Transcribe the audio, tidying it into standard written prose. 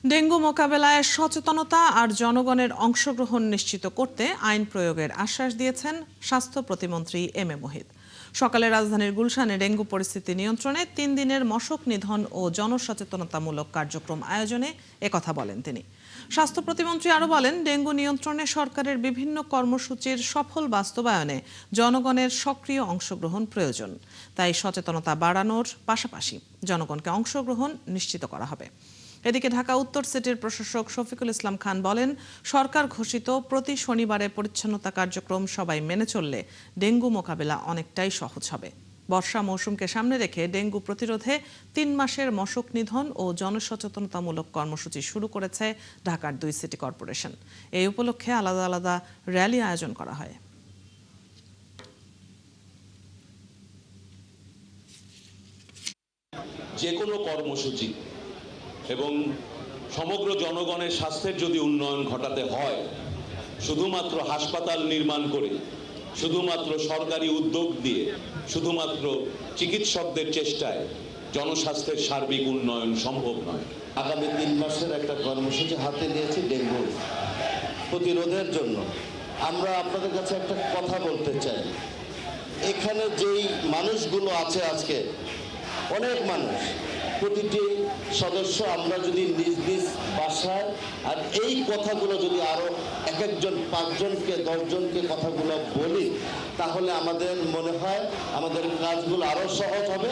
Dengue মোকাবেলায় সচেতনতা আর জনগণের অংশগ্রহণ নিশ্চিত করতে আইন প্রয়োগের আশ্বাস দিয়েছেন স্বাস্থ্য প্রতিমন্ত্রী এম এ মুহিত। সকালে রাজধানীর গুলশানে ডেঙ্গু পরিস্থিতি নিয়ন্ত্রণে ৩ দিনের মশক নিধন ও জনসচেতনতামূলক কার্যক্রম আয়োজনে একথা বলেন তিনি। স্বাস্থ্য প্রতিমন্ত্রী আরও বলেন, ডেঙ্গু নিয়ন্ত্রণে সরকারের বিভিন্ন কর্মসূচির সফল বাস্তবায়নে জনগণের সক্রিয় অংশগ্রহণ প্রয়োজন। তাই সচেতনতা বাড়ানোর পাশাপাশি জনগণকে অংশগ্রহণ নিশ্চিত করা হবে। এদিকে ঢাকা উত্তর সিটির প্রশাসক শফিকুল ইসলাম খান বলেন, সরকার ঘোষিত প্রতি শনিবারে পরিচ্ছন্নতা কার্যক্রম সবাই মেনে চললে ডেঙ্গু মোকাবেলা অনেকটাই সহজ হবে। বর্ষা মৌসুমকে সামনে রেখে ডেঙ্গু প্রতিরোধে ৩ মাসের মশক নিধন ও জনসচেতনতামূলক কর্মসূচি শুরু করেছে ঢাকার ২ সিটি কর্পোরেশন। এই উপলক্ষে আলাদা আলাদা র্যালি আয়োজন করা হয়। যে কোনো কর্মসূচি এবং সমগ্র জনগণের স্বাস্থ্যের যদি উন্নয়ন ঘটাতে হয়, শুধুমাত্র হাসপাতাল নির্মাণ করে, শুধুমাত্র সরকারি উদ্যোগ দিয়ে, শুধুমাত্র চিকিৎসকদের চেষ্টায় জনস্বাস্থ্যের সার্বিক উন্নয়ন সম্ভব নয়। আগামী ৩ মাসের একটা কর্মসূচি হাতে নিয়েছি ডেঙ্গু প্রতিরোধের জন্য। আমরা আপনাদের কাছে একটা কথা বলতে চাই, এখানে যেই মানুষগুলো আছে আজকে, অনেক মানুষ, প্রতিটি সদস্য আমরা যদি নিজ নিজ বাসায় আর এই কথাগুলো যদি আরো একজন ৫ জনকে ১০ জনকে কথাগুলো বলি, তাহলে আমাদের মনে হয় আমাদের কাজগুলো আরো সহজ হবে।